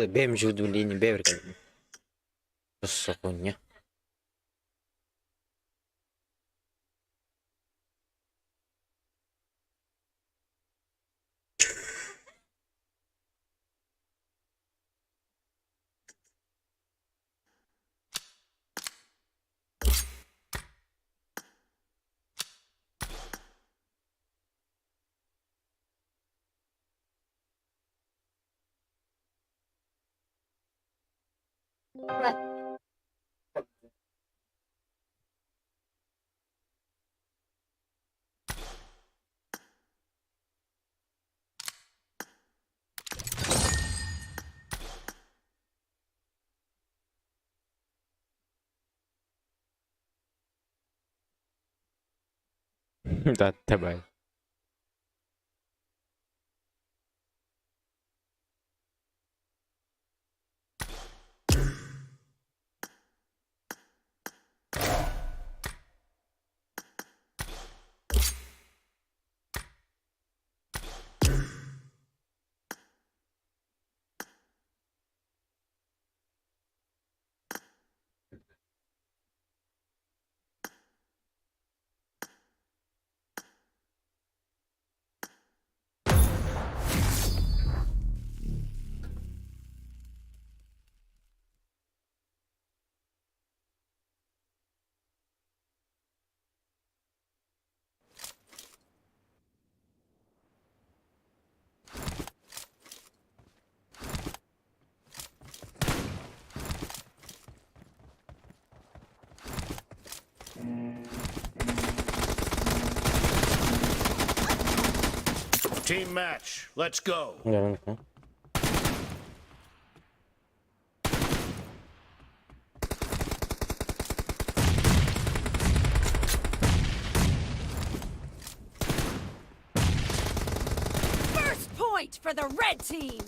Бемжуду лини беверген. Сохоня. Да, давай. Team match, let's go. Yarın. First point for the red team.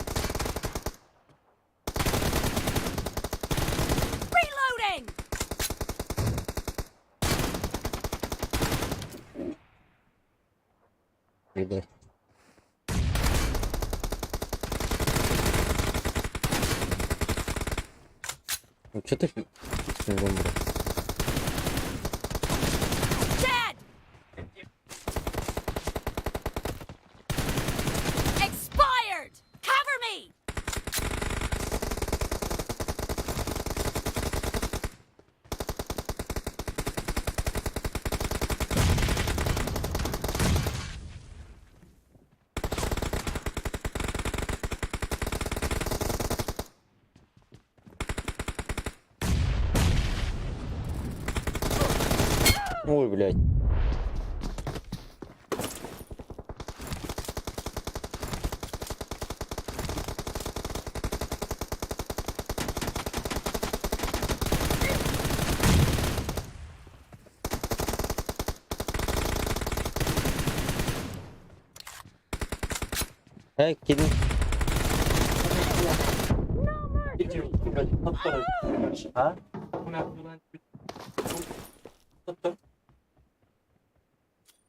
Reloading. Gider. Что ты? Dead. Expired. Cover me. Ой, блядь. Эй, кидни. А?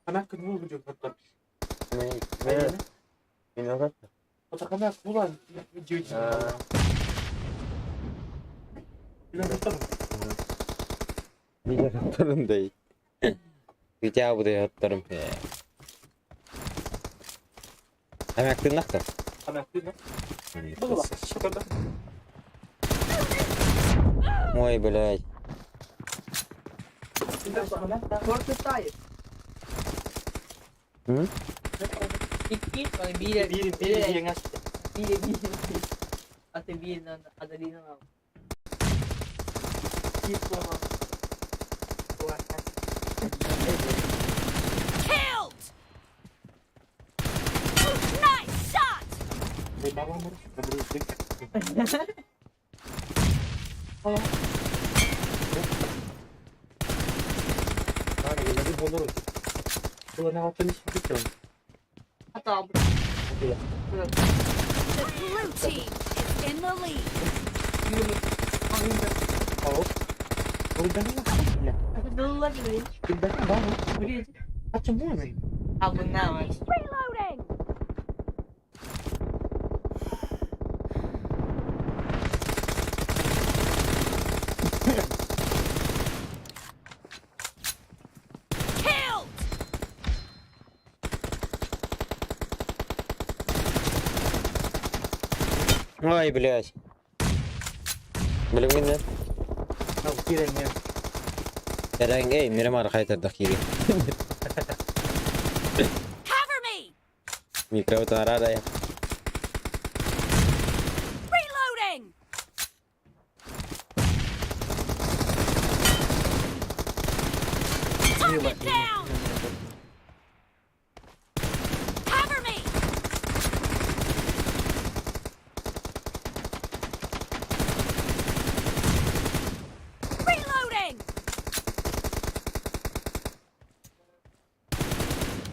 Hemen kırmızı gidiyor hatta. Виноват. O da hemen kullan video için. Video yaptırım değil. Video bu da yaptırım. Hemen aklın nakta. Hemen kırmızı. Bunu bak. Şurada. Ой, блядь. Fortnite. Hı? İki, bir yengen. bir. Ate bir ada din na. Killed. Nice shot. May bawa mo. Kabulog. Ay, lagi bolor. Wala na ako finish dito. Hatta The blue team is in the lead. Oo. Udah na lang. Ako dulu lagi rin. Udah na ba? Beri At mo na. abang naman. Reloading. Ой, блядь. Білмейді. Al kirenge. Эрен, эй, Мирамар қайтардық кире. Cover me! Микрофон арада я. Reloading! Target down! Cover me! Reloading!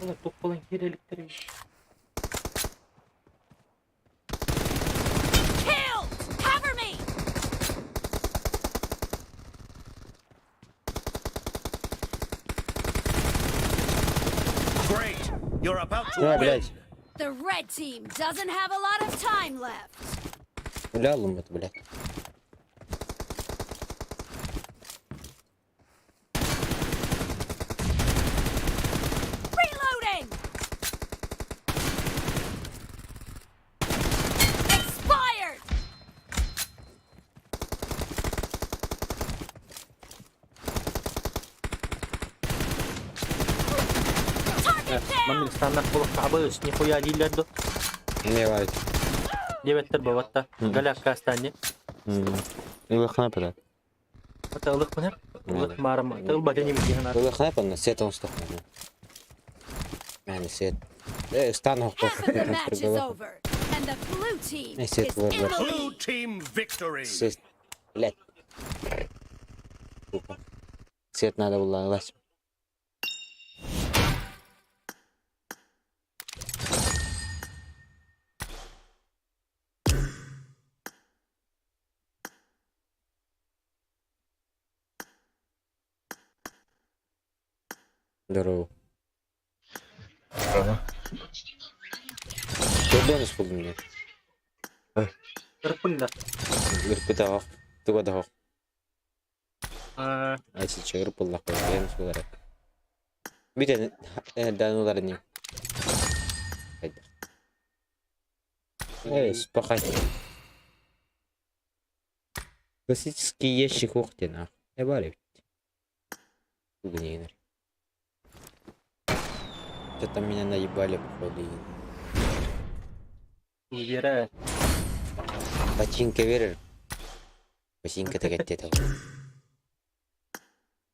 Ulan topalın kirelikleri. Killed! Cover me! Great! You're about to Ya, win! блядь. The red team doesn't have a lot of time left. Бля, ломат, блядь. Reloading! Expired! Target Мамил down! стандарт болып табыз. Нихуя дейлерді. Не варит. Дебеттер баватта. Галяк кастанне. Илы хнапа, да. Ата ылық мынар. Ылық марым. Тыл баден еміз дегенар. Илы хнапа, на сет он сток. Мәні сет. Стан хоқ Half of the match is over, and the blue team Nice is hit, in well, the Blue lead. team victory! Сет. Блядь. Сет надо было лазь. Здорово. Что бонус был мне? Кырпылда. Гырпыта хоқ. Тугада хоқ. Aa, Айсы чығыр пыллақ қой. Бонус болар. Бүйден данулар не? Қайда. Спахать. Классический ящик ухте нах. Ебали. Угнейнер. Что-то меня наебали, походу. Убирай. Ботинка верер. Ботинка так где-то.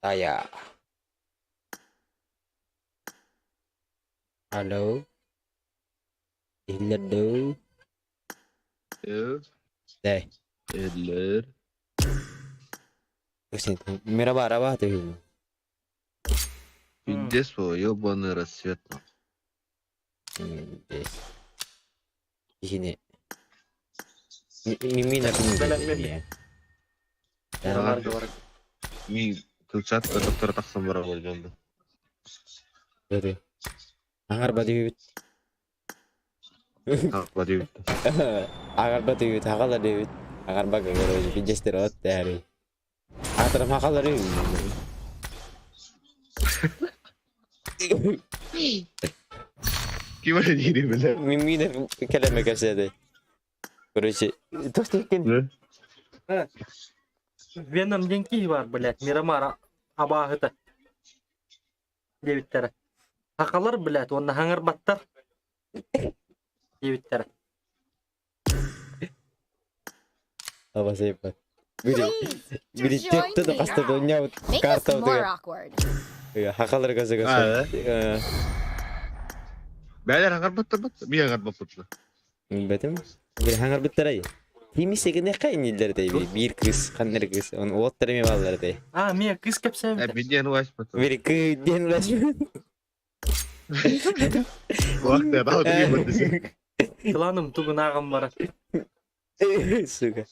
А я. Алло. Hello. Дай. Eller Merhaba araba atıyor. пиздец, ёбаный рассвет. Здесь. Yine. Мимина Белек. Ярамар говорит. Ми кылчатка доктор таксам бара болгонду. Dedi. Agar badi. Так, бади. Agar badi. Takala David. Agar baga garo. Pinjester ot dari. Atar makala rin. Ким они бля? Мимина kelime kasede. Короче, то что кен. Веном деньги var, блядь. Мирамара абагыта. Дебиттер. Хакалар, блядь, онда хаңыр баттар. Дебиттер. Aba seypa. Biri biri join tekte de me kasta now. donya Make this karta more otuyor. awkward. Hakaları gazı Ha, gazı. Beyler hangar battı battı. Bir hangar battı. Betim. Bir hangar bittiray. Kimi segine kaynilerde bir kız, kanır kız. Onu oturmaya bağlardı. Aa, mia kız kapsam. Bir diyen uğraş battı. Bir kız diyen ulaşmıyor. Vakti ya daha değil battı. Kılanım tuğun ağam var. Suka.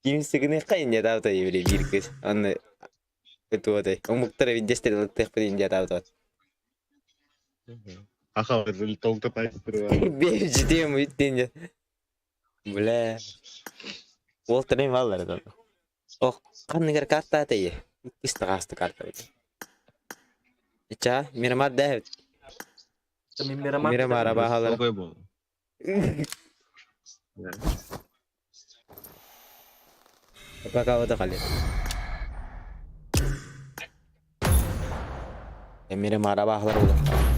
Kimi segine kaynilerde avda bir kız. Onu kötü o muktara bir desteği tekpedince avda. Akal rezil tavukta taştırıyor. Bir ciddi mi ittince. Bля. Oturmaya bağlardı. Oh, kanır karta atıyor. İstakastı karta. İça, Miramar David. Miramar. Miramar araba halar. Koy bu. Пока вот кали. मेरे मारा बाहर होगा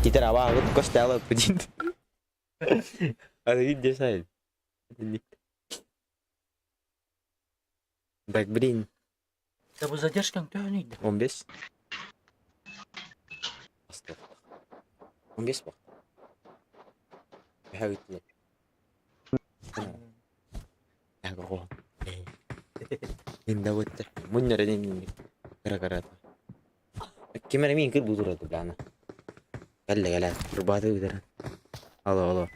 इधर आवा होगा तो कुछ टाइम पुजिन अरे ये जैसा है बैक ब्रीन Да вы задержкам тянет. он без он без бak بحاول يطلع أقوى من دوت من ردين كرا كمان مين كل بطولة تبعنا قال رباطي ودرن الله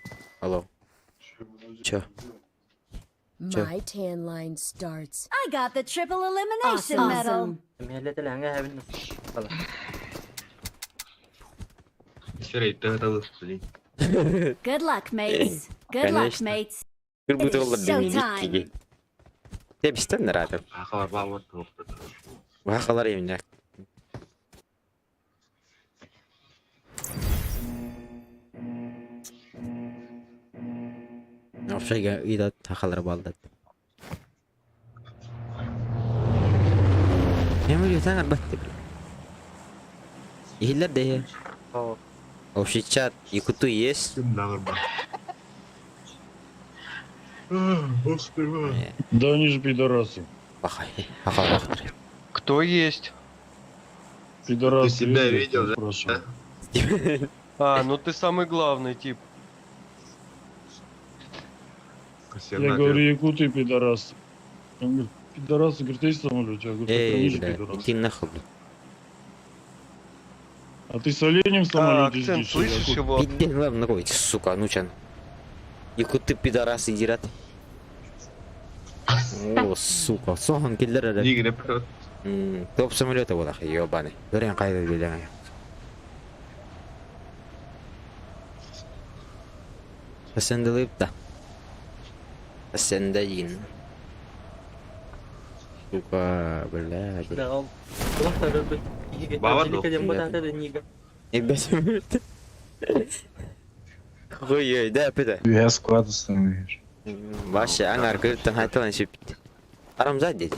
شو My tan line starts. I got the triple elimination medal. مهلة العنقها بالنص. خلاص. اشتريتها تو سليم. Good luck, mates. Good luck, mates. كل بطولة It's دمي showtime. تيجي تبي استنى راتب خبر بعض وهخلر يمنك أفشيء إذا تخلر بالدت يعمل يتانع بتبل يهلا ده أو شيء شات يكتو يس Да они же пидорасы. بخاي هخلر Кто есть? Пидорасы. Ты себя есть, видел, да? спрашиваю. А, ну ты самый главный тип. Я говорю, якуты пидорасы. Он говорит, пидорасы, говорит, есть в самолете? Я говорю, так они إيه же بلا пидорасы. يمكن ناخذ А ты с оленем в А, самолете акцент сидишь? слышишь якут? его? بدين ما بنقول сука نوشان يكتب بيدراس يجرات أوه сука صهن كلر Лига напротив. توب самолета ولا خي ياباني دورين قايد بالله السندليبتا السندين сука بالله Да, он. Allah tabii. Baba Jadi kerja buat ada dan niga. بس خويا ده بدا Я склад установишь. باش انا ركبت هاي ترى شفت ارم زادت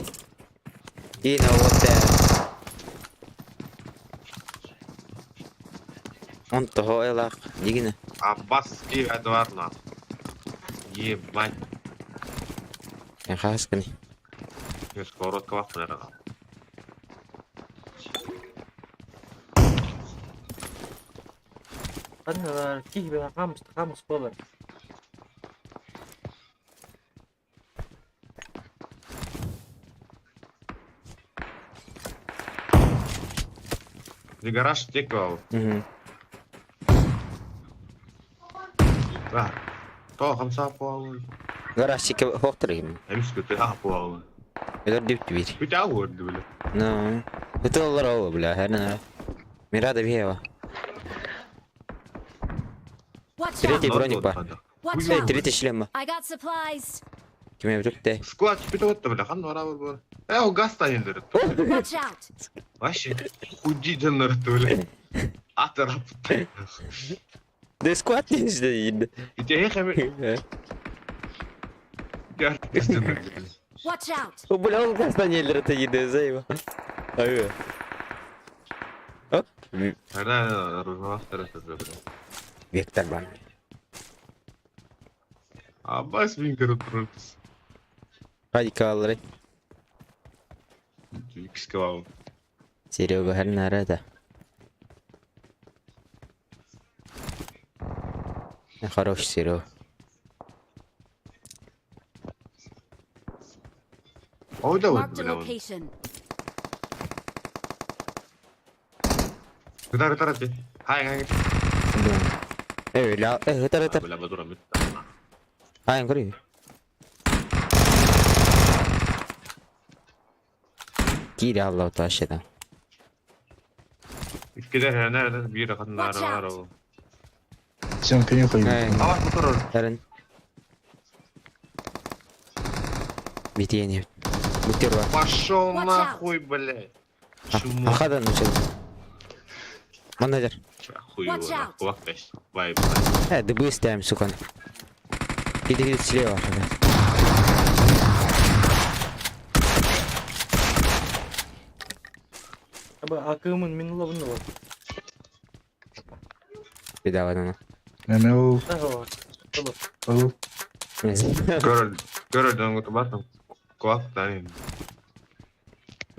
هنا وقت انت هو يلا جينا Abbas ki Edward'la. Ебать. يا خلاص كني Я сковородка вахту, наверное. Kan kih be kamus pola. Di garaj tek var. Var. To 5 puan. غراشك هو تريم Henüz kötü ha puan. يقدر ديب تبيت Bir daha vurdu böyle. نو بتولر هو بلا انا ميرادا بيها Watch تريتي out. برونيك با Watch out. تريتي شلمة I got supplies. كم يبدوك ده Squat bir otta böyle kan var abi böyle. O gaz da indirdi. Watch out. Vaşi. Uci canları böyle. Atarap. ده سكوات جديد İte he hemen. Gerçekten. Watch out. وبلا هو كاستاني اللي رتيجي زي ما ايوه Nereden ruhu tarafı böyle. فيكتور بان Abbas bin kırıtırız. هاي كالري İkisi kıvam. سيريو هل نرادا خروش سيرو O da Marked vurdu a bile onu. location. Gıdar tarafı. Hayır. ايه لا ايه ترى ترى Böyle duramıyor. هاي انقري كيري الله تعالى ده Gider nereden bir kadınlar var o. Sen приехали. Ama bu durur. ترن بيتيني بتروح Пошел Watch нахуй, блядь. Чему? اخذ النشل منهجر Хуй Watch его, out. нахуй, вахташ. Бай, бай. هذا بويس تايم سكان كده كده تسليه واحد Abi akımın minula bunu var. Bir daha var ona. Meme o. Tahu. Tahu. O. Kör dong gue batang. Kuat tani.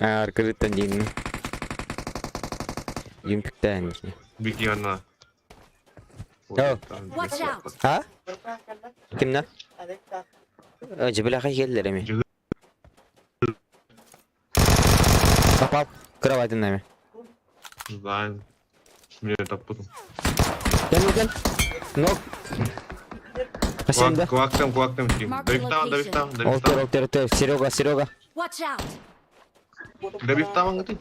Arkadaşlar yine. Yımpikten. Bikin na. Yo. Watch out! Ha? Kimden? Cebelaka geldiler mi? Kapap. Kravatın mı? Знаю. Мне это потом. Gel. Nok. Kaçında? Квактам. Otur. Серега. Watch out! Добив там gitu.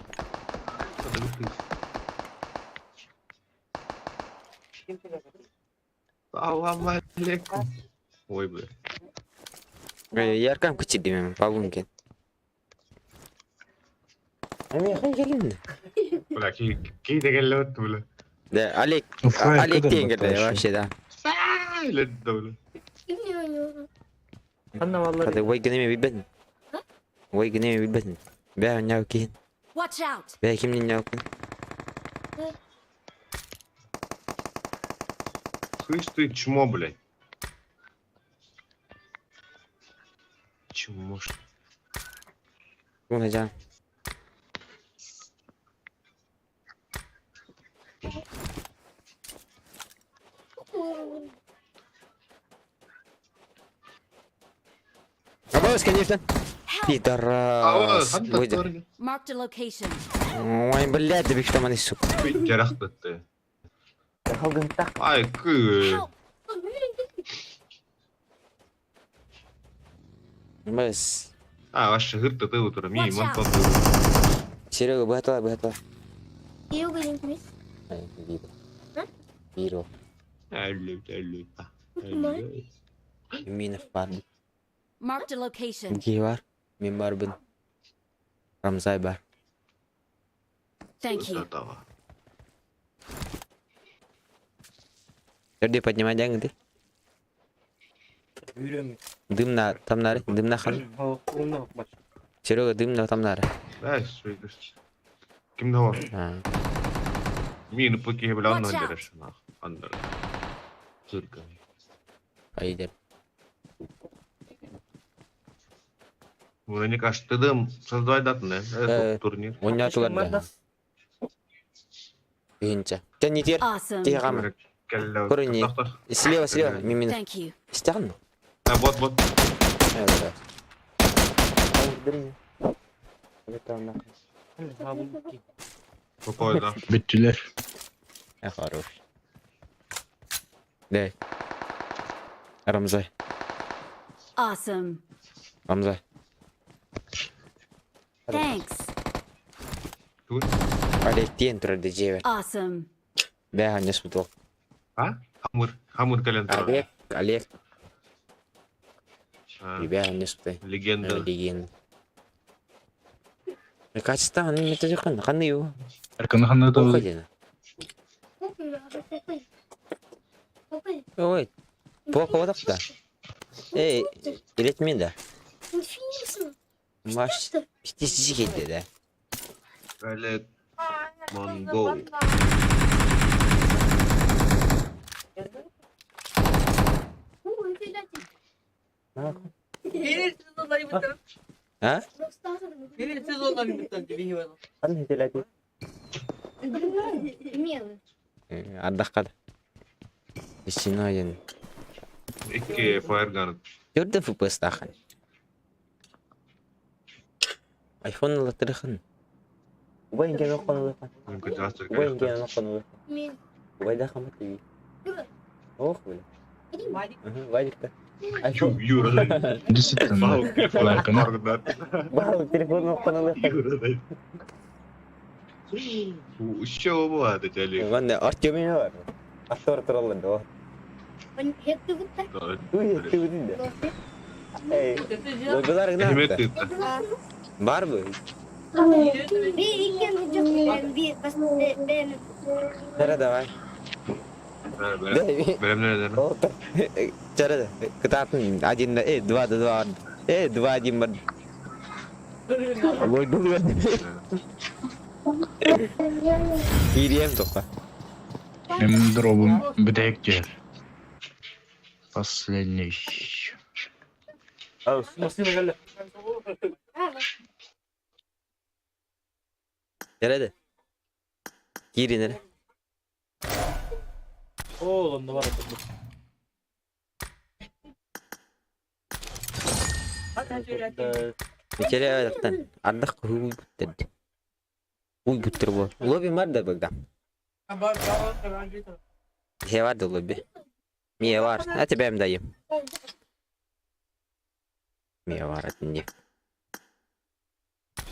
Assalamualaikum. Ой, бля. Яркам кычы демем, пагункен. Ами хай gelin. Бля, ки деген лет, бля. Да, Олег теңгер вообще да. Лет, бля. Anna vallahi. Hadi vay gene mi bilbedin? Vay gene mi bilbedin? Be nyaw kin. Watch out! Be kimnin nyaw kin? Слышь ты, чмо, блядь. Чмо, что? Bu ne can? Abos конечно. Пидорас. Выйди. Marked a location. Ой, блядь, да бишь там они сука. Жарахты ты. Ай, кы. Бес. А, ваши гырты ты утро. Ми, Watch мантон. Серега, быгатла. Видно. Бiro. Ай, блядь. Mina fardı. Marked a location. Gi var. Min var bin. Ramzay var. Thank you. Этого. Jadi поднимай jangan tuh. Yürüyorum. Dым на там на дым на хал. Ha, kurumda bak bak. Серега дым на там на. Ай, сөйлес. Кімді бар? Мені пөке біле аннан Watch out. береш. Андар. Цирка. Haydi. Мне кажется, ты дым создавать дату, да? Это турнир. Oynattılar da. Бинча. Sen yeter. Awesome. Тихо кама. Корни. Слева, мимина. Thank you. Стягну. А, вот. Evet. Dым. Это на. Ha bu ki. Какой, да? Bittiler. Хорош. Да. Рамзай. Awesome. Рамзай. Thanks. Тут? Олег тентр дежевер. Awesome. Да, не спутал. А? Хамур календар. Олег. А, Тебя не спутай. Легенда. Легенда. Качество, они не тоже ханы. Арканахана да. Уходи. Ой. Плохо вот так. Эй, илет мен да. Маш, пятисти кетті да. Галет. Монгол. Gelirsiz onları bitir. А? Gelirsiz onları bitir. Biliyorum. Аны телети. Отдохад. Исиноен. Ikke фаерган. Görde FPS tahan. iPhone la tırıkın. Ubayın gene konu lan. Ubayın gene konu lan. Ubay da kamat TV. Oh böyle. Vaydik da. iPhone. Юра. Действительно. Аркана. Bağlı telefonu konu lan. Що бувати, Олег? Ben de Artyom'un var. Aktör trollandı o. Uy, tüydün de. Hey, logolar ne Hizmet yaptı? etti. Var mı? Nerede var? Benim nereden? Otur. Nerede? Kitabın acında dua. Dua один. Ой, дурак. Gireyim topa. Benim drop'um bir gel. Последний. Al. Masina geldi. Nerede? Giri nere? Oğlum da var atıldı. Bir kere ayaktan. Ardak huy bitti. Huy bitti bu. Lobi nerede bagda? He vardı lobi. Miye var. Hadi benim dayım. Miye var hadi ne?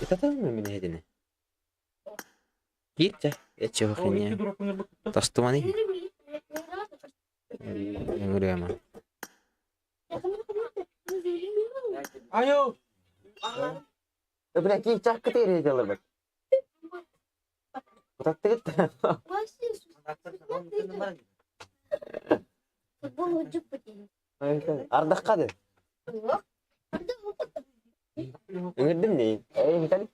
Itatalım mı beni hedini? Git de. Etçe bakın ya. Tastıma ne? Nguraya mı? Ayo. Bırak ki çak kıtır ediyorlar bak. Bırak tıkıt. Ardak kadı. Ngirdim nih. Misalnya.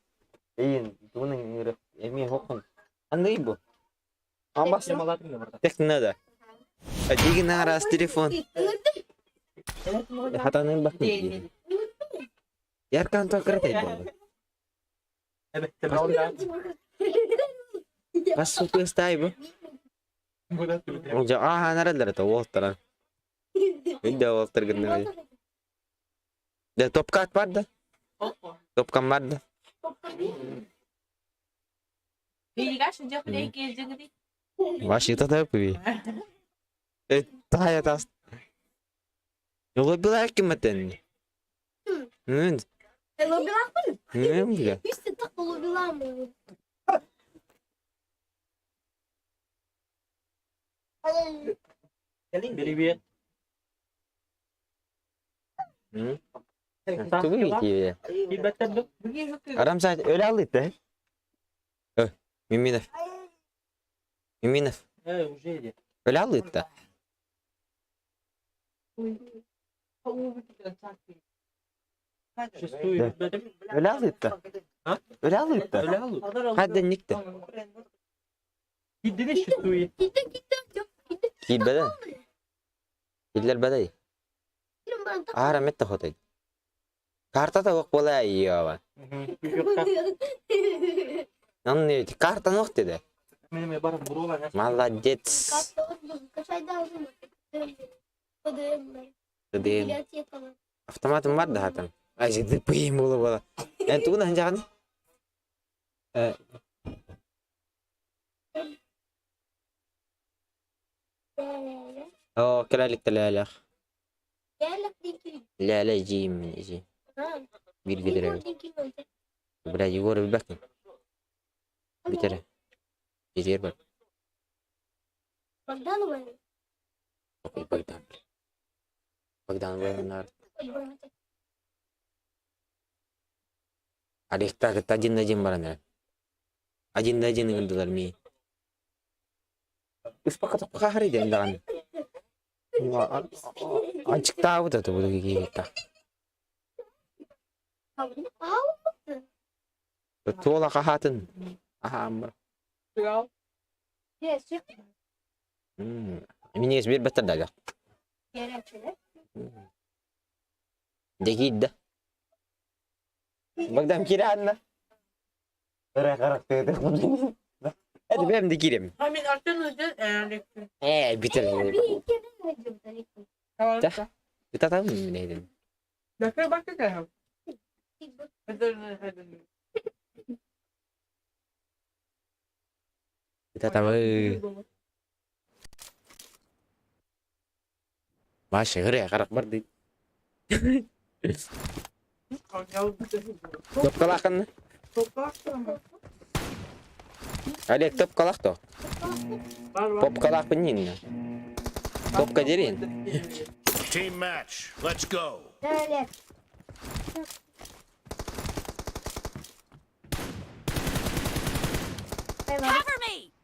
Tuh ngirip. Emi hokun. Anda ibu. Ambas. Tekna da. Aji naras telefon. Hatanın bak ne? Yer kantor kereta ibu. Evet, tabii. Pas suku sta ibu. Uja nerede tuh Walter. Udah Walter gini. Da top kart vardı. Top kan vardı. Ваши-то топы. Тая таст. Yola bilak kim eten? Hello, bilang pun. Enggak. Bisa tak kalau bilang. Beri bir. Tuh ya. Bir better look. Adam saat öyle aldı. Miminef. Miminef. Evet, bu şeydi. Öyle aldı. Şu suyu better. Öyle aldı. Ha? Öyle aldı. Öyle aldı. Hadi nikte. Gitti de şu suyu. Gid beden. Gidler bedey. Ara mette hotay. Karta da yok bola iya var. Nanne karta nok dedi. Benim yaparım buralar. Молодец. Gede. Автоматım var da zaten. Ay şimdi pıyım bolu bola. Yani tuğun hangi? Oh, kralik telalak. Lala jim ji. Bir gider. Biraz yukarı bir bakın. Bir kere. Gidiyor bak. Okey bagdan. Bagdan benar. Adik tak tajin barangnya. Ajin ngedular mi. Sepakat apa hari dia endakan. Anjik tahu tuh begitu kita. Betul lah kahatun. Amr. Yes. Ini bir better dah. Dikit dah. Bagdam kiraan na. Karakter itu. Hadi ben de gireyim. Hamin artan hocam elektrik. Bitir. Tamam. Kita tahu neydi? Bakır bakır. Hadi. Kita tahu. Masih ya karak berdi. Top kalak kan? Ada top kalak tuh. Pop kalak penin. Top kajerin. Team match. Let's go. Cover me.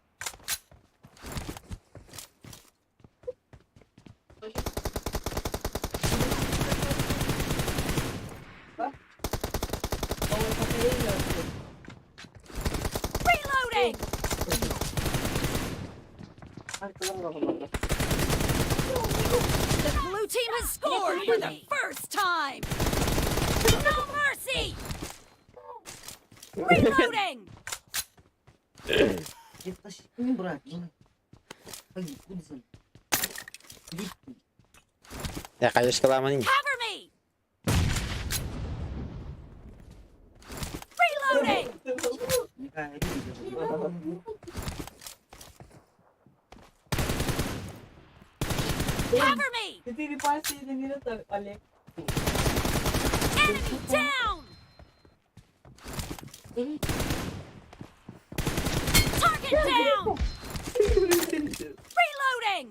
The blue team has scored for the first time. No mercy. Reloading. Ya kayos ka lamang yun. Cover me. Reloading. Cover me. Enemy down. Target down. Reloading.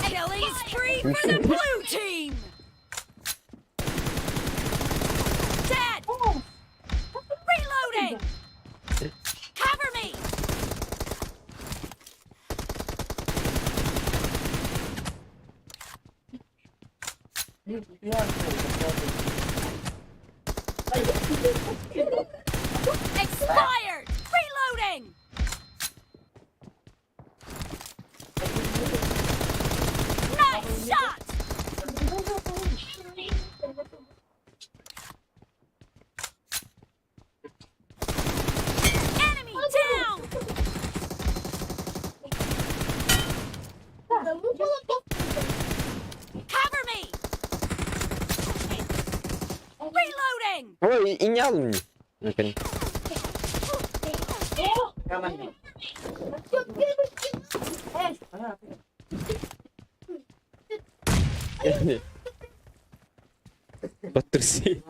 Killing spree for the blue team. Dead. Reloading. Cover me. Expired. Reloading. Nice shot. Enemy down. Cover me. Reloading. Oh, inyal mo. Okay. Patrisi.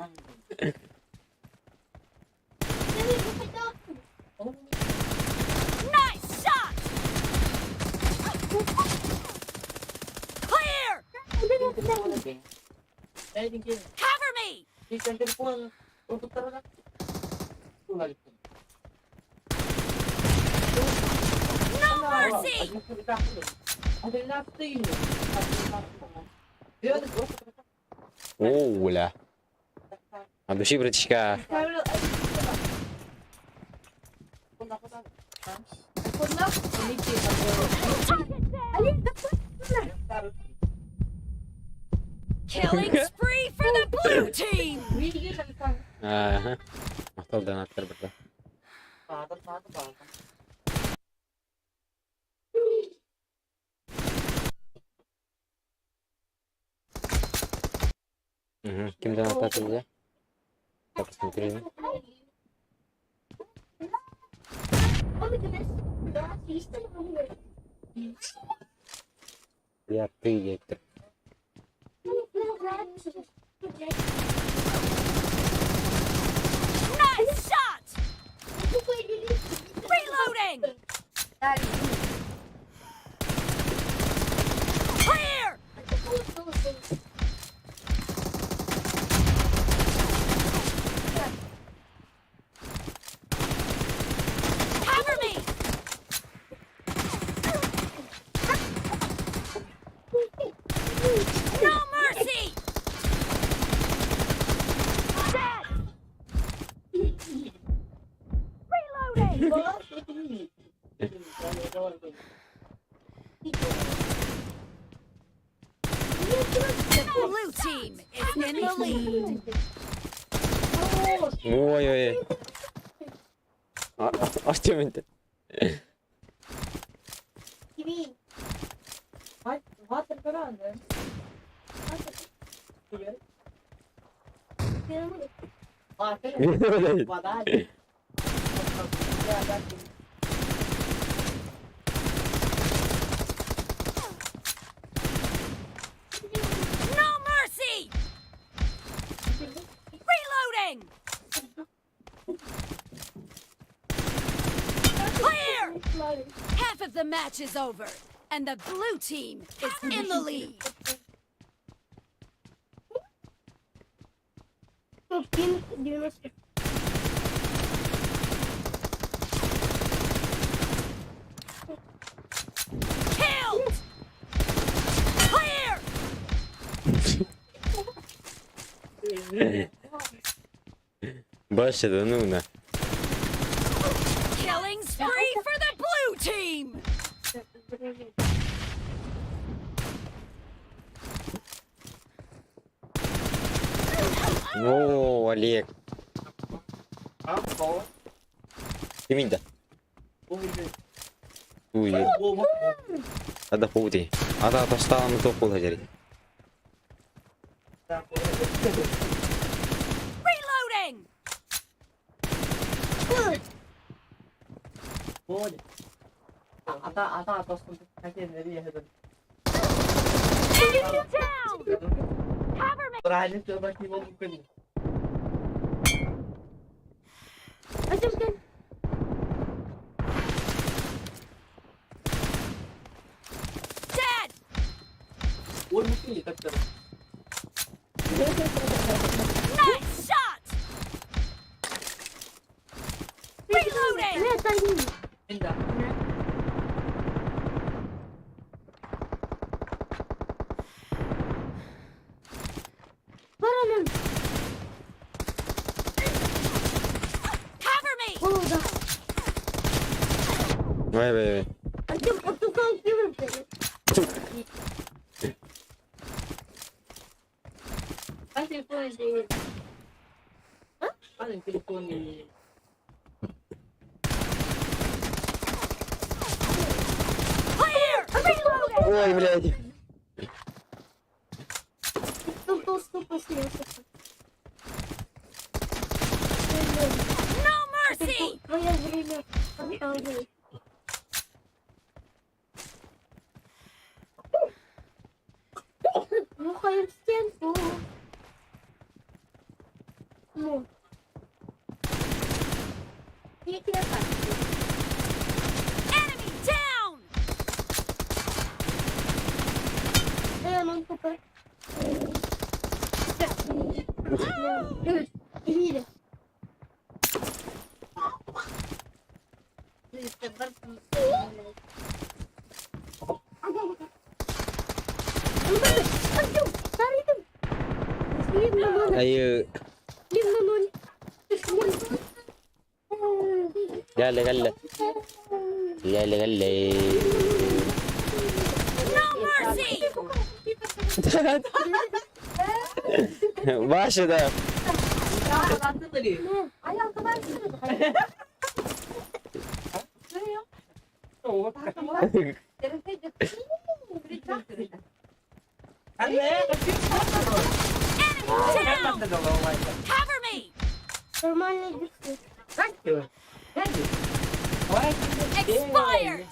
Nice shot. Clear. Cover me. No mercy. Oh, wala. Adushi British ka. Killing spree for the blue team. Aha. Mahtal donatlar burada. Kim donat atıldı? Kapısını bitirelim. Ya diyecektim. Nice shot. Reloading. Clear. Cover me. No mercy. Dead. Reloading. The blue team is in the lead. Ой, ой. Açtım ente. No mercy. Reloading. Clear. Half of the match is over, and the blue team is in the lead. Killed. Clear. Başladı Nuna. spree for the blue team! О, Олег. Kiminde? Uy. Ada pudi. Ada tostaan to pula jadi. Reloading! Olha. Ata tostum kendini yedim. Enemy down! Cover me! Terakhir coba kita bukan. Dead! Or mungkin ya tak. Nice shot! Reloading! Enggak. Cover me! Vay be. Paling telepon ni. Clear! Reloading! Ой, блядь. No mercy! Enemy down! Ayo. Galle galle. Galle galle. No mercy! Başladı. Satu tadi. Enemy down! Cover me! Expired!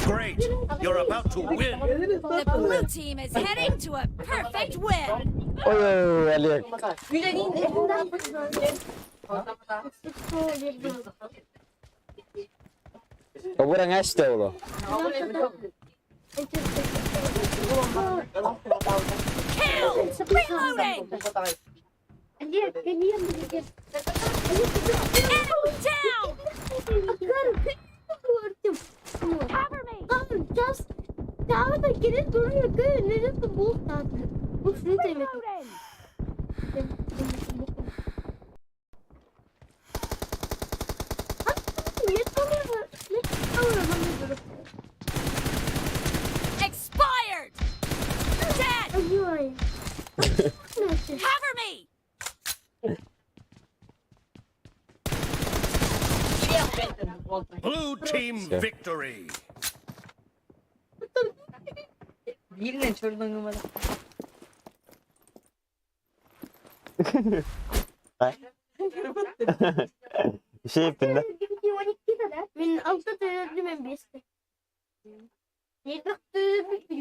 Great! You're about to win! The blue team is heading to a perfect win! Oy, Олег. Kaburang açtı oğlum. Kill! Reloading! Enemy down! Cover me! Reloading! Expired! Dead! Cover me! Blue team victory! Birine şuradan numara. Şey yaptın da. من أبسط الرد من بيسته يضغط نفسي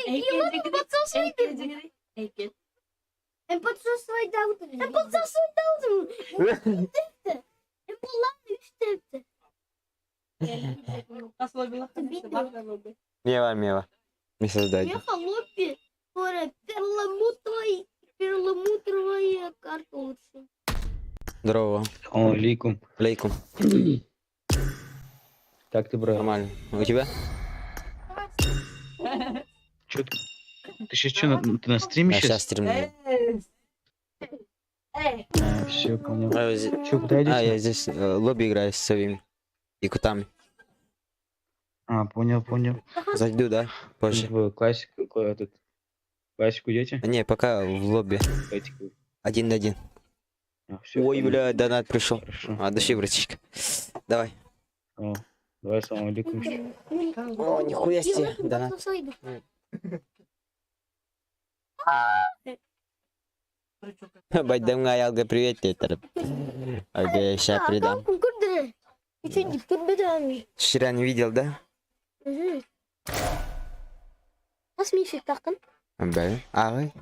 يلا بطل صيد Heykel. أنت подсасывай даутым. Да подсасывай даутым. Мева, мева. Не создай. Меха лопи. Перламутровая карта лучше. Здорово. Алейкум. Алейкум. Как ты, брат? Нормально. У тебя? Чё ты? Ты сейчас что, ты на стриме Я сейчас сейчас? стримлю. Все, понял. Чё, куда идёте? я здесь лобби играю с своими якутами. Понял. Зайду, да? Позже. В классик, классику идете? Не, пока в лобби. Классику. 1-1. Всё, Ой, понял. бля, донат пришел. Хорошо. От души, братишка. Давай. Давай, салам алейкум. О, нихуя себе. Донат. Байдамга аялга привет, Тетер. Окей, сейчас передам. Вчера не видел, да? Насмешек такын. Да. Ағай.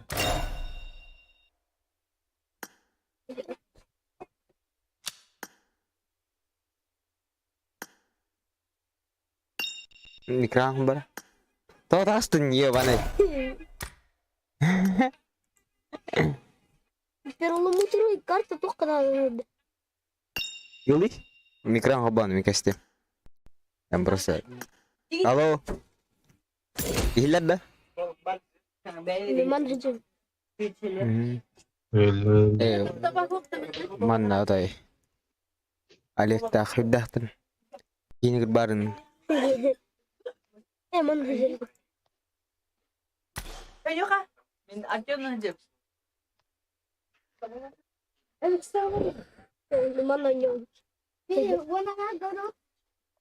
Микрофон бар. Тоғастың не баны? Перламутровая карта только надо. Юли? Микрофон баны, мне кажется. Там просто... Алло? Ихлер да? Манджи. Манна атай. Олег тахып дахтын. Енігір барын. Манджи. Пойдёха. А чё надо?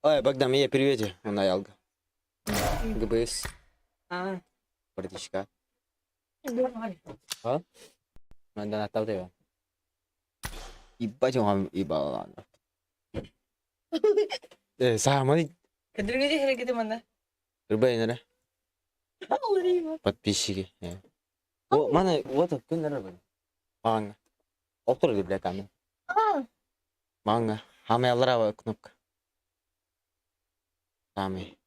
Ой, Богдан, я привете. Он аялга. ГБС. Братишка. А? Надо на тавтева. Ебать он ебал, ладно. Самый. Кадыргаде харакети манда. Рыбайнера. Подписчики. О, мана, вот это, ты наверное. Манга. Оттор ли, бля, камень? Манга. Хамя лрава кнопка. Самый.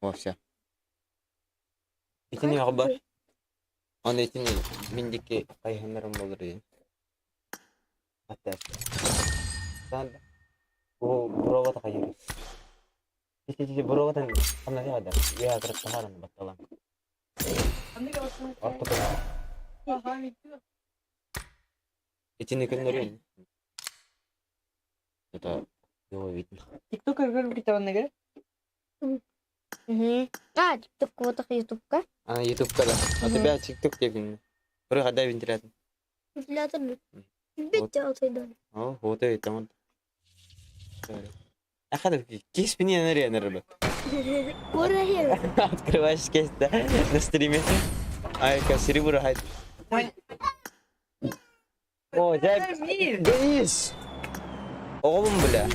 Во, все. Итини хабар. Он итини миндики кайханарым болыр дейін. Аттар. Санда. О, буровата кайыр. Итини буроватан камна не хада. Я крат тахаран батталан. Итини көннөрүн. Это его видно. Тиктокер көрүп кетебин неге? ТикТок, вот их ютубка. Она ютубка, да. А тебя тикток тебе. Прыгай, дай вентилятор. Вентилятор. Бить отойду. О, вот это вот. Ахадов, кис мне на рене, ребят. Открываешь кейс, да, на стриме. Айка, серебро хайт. О, Денис! Оğlum, бля.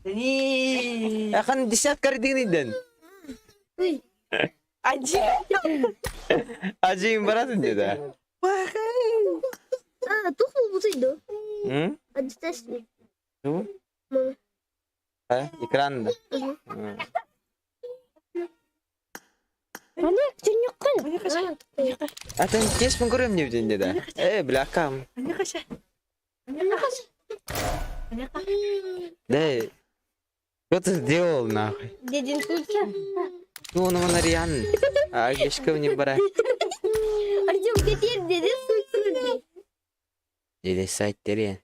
Денис! Ахан десятка рдигниден. Acıyım baratın dedi. Тухнул бутыль, Hı? Hadi test mi? Bu? Ha, ekranda. Ana, sen yok kan? А ты здесь мы говорим мне в день, да? Бляка. Да. Что ты сделал, нахуй? Дедин Кулька. Ну, он реально. А Гешка не брать. Артем, где дедин Кулька? Или сайт терен.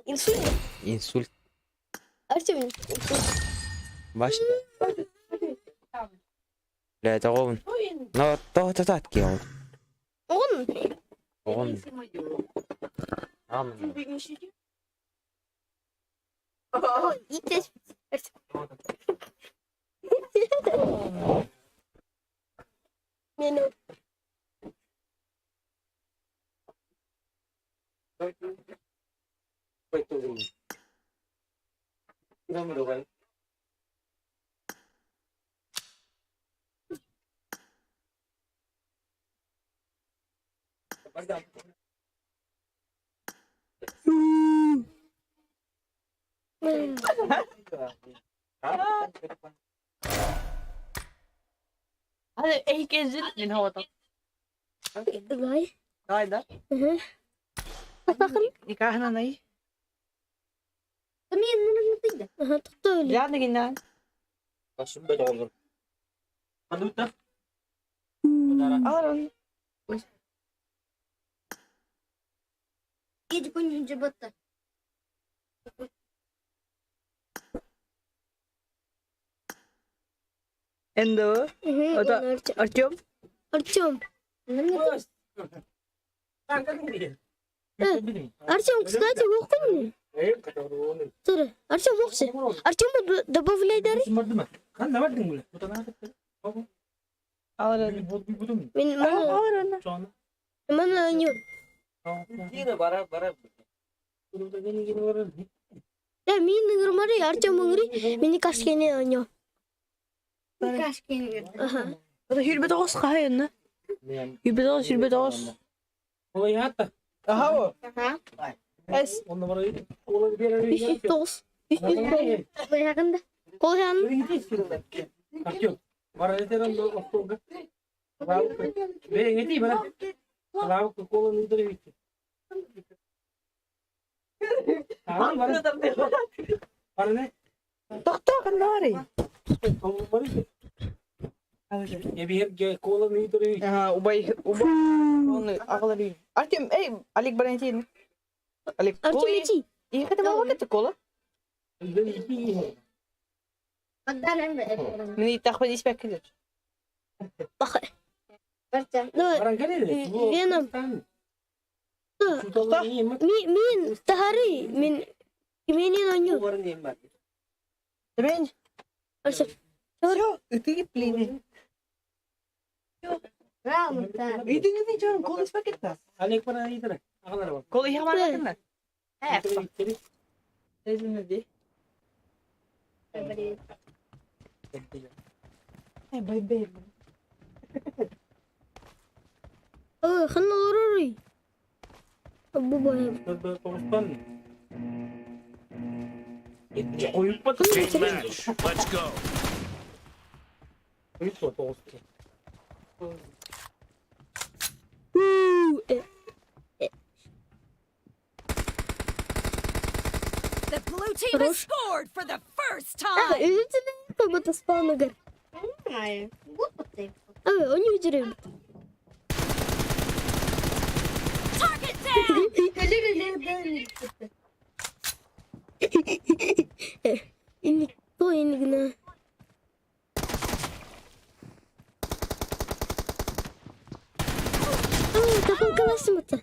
Инсульт. Инсульт. Артем. Баш. Бля, это он. Но то татки он. Он? Он. И тест. Минут. Hadi ilk ezil min havada. Vay. Hayda. Bakın. Nikahına ney? Kami yanına gittik. Aha tuttu öyle. Yani ginden. Başım böyle olur. Hadi usta. Alırım. Gece konunca battı. Endo. O da Artyom. Artyom. Артем, кстати, оқимын. Тұр. Артем оқсы. Артем добавляй дәрі. Alırım. Мен мана не. Я мен ыңырмары, Артем ыңыры, мені кашкене ойнау. Кашкене. Ага. O da hürbet olsun kahayın. Hürbet olsun. Olayı hatta. Aha o. Ага. Es. On numarayı. Olayı bir yere. 309. 309. Қол жағында. Қол жағында. Kaçıyor. Var yeterim de oktoga. Ve ngeti bana. Bravo kola nidre bitti. Tamam var. Var ne? Doktor kanari. Kola var mı? Ya bir kola nidre bitti. Aha ubay. Onu ağlarım. Artyom, Alik Valentin. Alik. Артем, иди. İyi kadar mı vakit kola? Mini takma ismek kidir. Бақы. Давай. Веном. Мен тахары. Менен ойнау. Ben. Артем. Yo, öteki plini. İdin ne canım kola ismek etmez. Alek bana nidre. Ağlar var. Kola ihmal bakın. He. Bitti. Ezin de. Hey bay. خلنا ضروري. أبو بايم. Tostan. Koyup batı. Team match. Let's go. Koyup batı tostan. The blue team has scored for the first А, time. видите ли, как будто спал на горе. Он не выдержит. Target down. Никто и не гна. Как он колосим-то?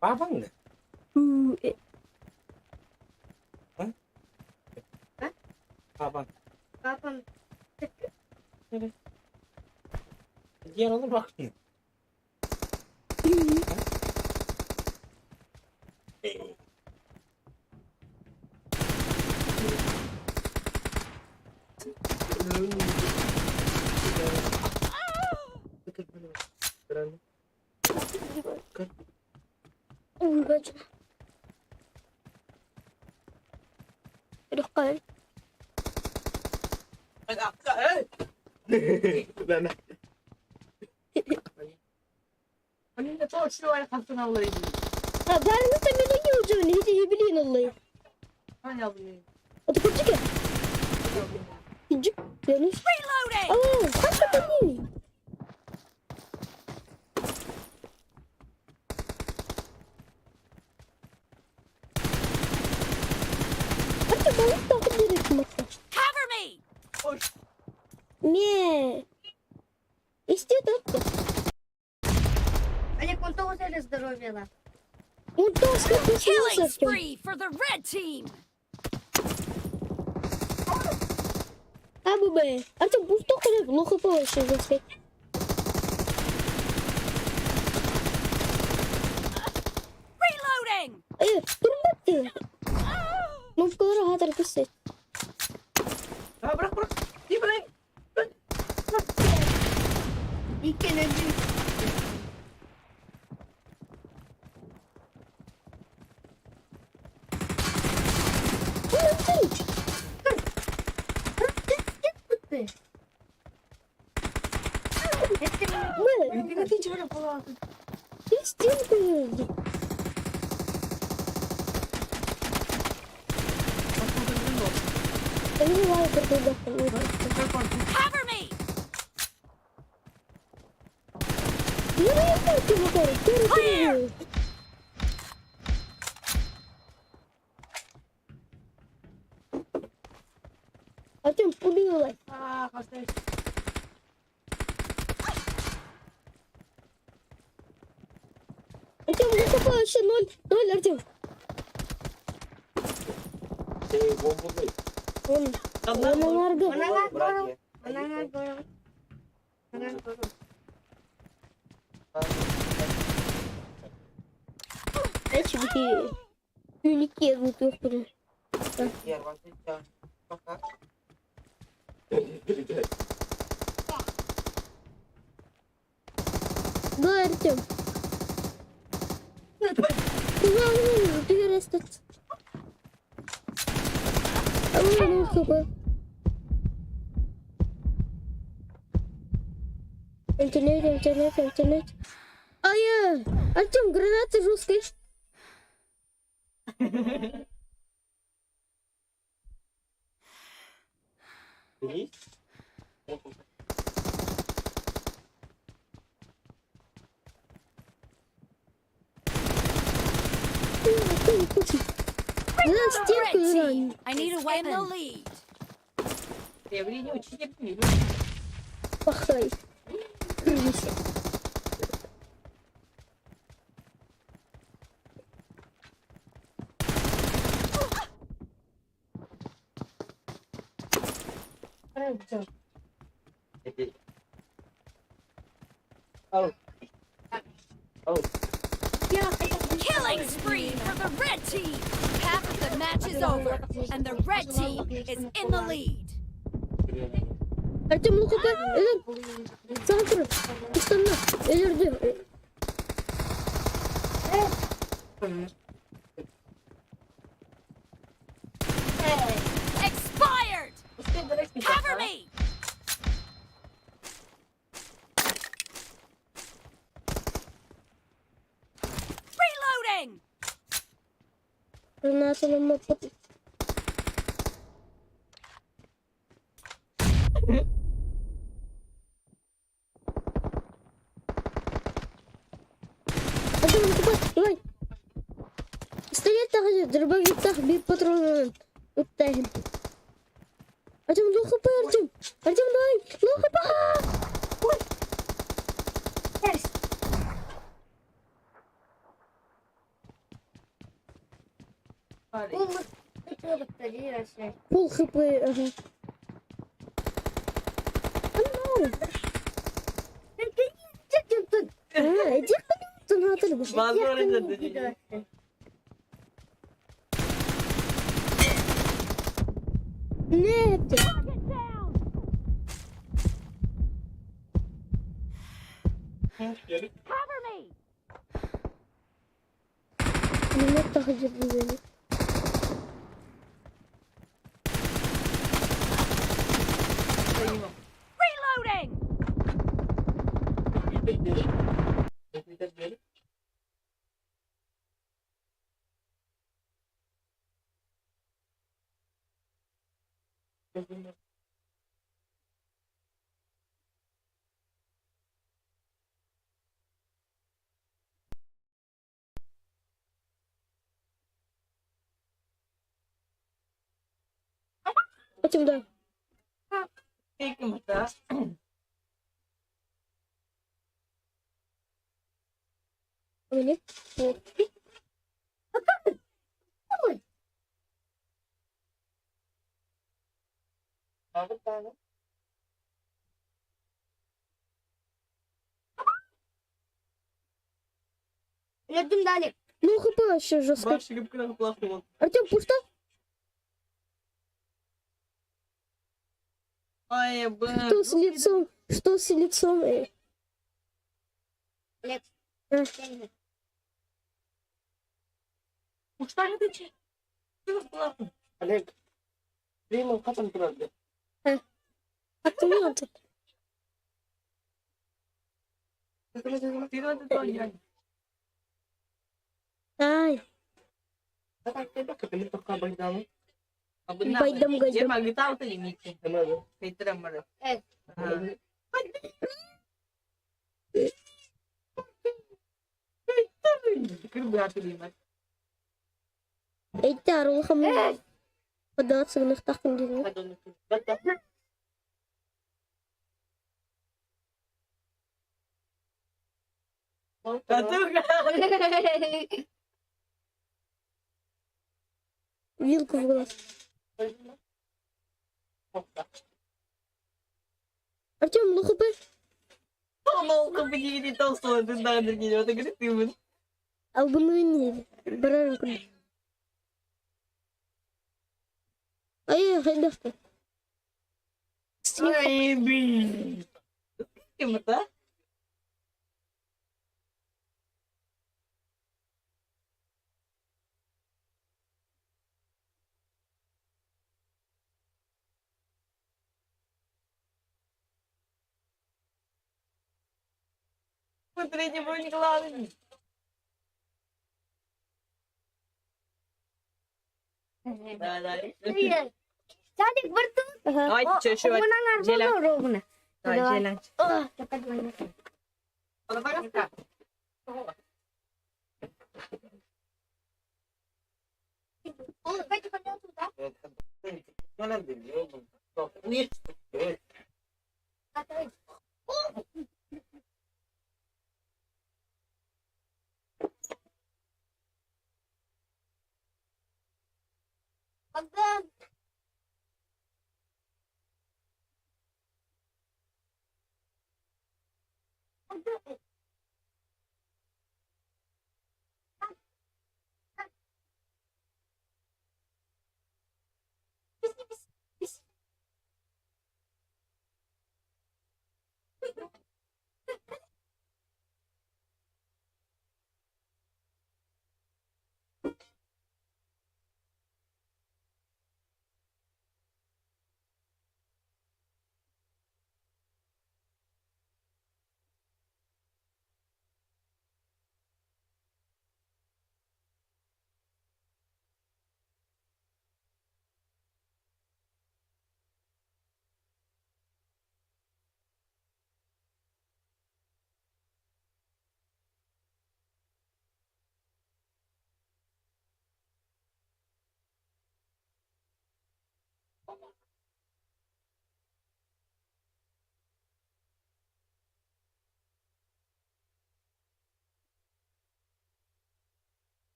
Babang ne? Babang. Папа. Diğer olur bak. Ургач. Рухай. Hani de çok şu ay hafta alayım. Ben de temeli yiyeceğim. Hiç iyi bilin Allah'ı. Hani alayım. Hadi küçük ya. Küçük. Yanlış. Reloading. Kaç yapayım? Hadi ben takip ederim. Cover me. Не. Институт. Олег, он того взяли здоровье. Он то Killing сколько spree for the red team. б. Артем, пусть только плохо получше заспеть. Reloading! Турбатты. Ну, в колора хатар писать. Bırak. İyi bırak. İlk kere Я стенку еду. Я не знаю, как туда Cover me! Clear! Артем, пулилась. Артем, закопал еще 0, Артем. Да, Артем. Главное, перерастаться. Ну, хп. Интернет. Ай, Артем, граната жесткая. Red team, I need a weapon. In the lead. Пахай. Killing spree for the red team. Half of the match is over, and the red team is in the lead. Артем, ну хп. Центр. Устанна. Элерди. Expired! Cover me! Reloading! Граната на мапу. Артем, ну хп. Давай. Пистолеттағы дробовиктағы бір патронын өттәйін. Артем, ну хп, Артем. Артем, давай. Ну хп. Пол хп, ага. Иди ты на отрыв. Нет. Cover me! Нет, так держи. Reloading! Артем, да. Нет. Нет. Едем далее. Ну, хп вообще жестко. Ваши гибкина плохого. Артем, пусто? Ай, блин. Что с лицом? Что с лицом? Олег. Что это че? Олег, приемал хатам тұрады. Автомат. Ай, байдам гайдам. Жиырма гита алты лимитте. Кейтіремін. Эйті арылғым. Қадат сығынық тақын дейін. Вилку в глаз. Артем, ну хп. А в не баранку. А я хайдашка. Ай, блин. Кем это? Последний бой главный. Привет. Садик, барту. Давай, что еще? Желя. Ровно. Давай, желя. О, так одно. Давайте пойдем туда. Когда?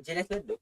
Jelas betul.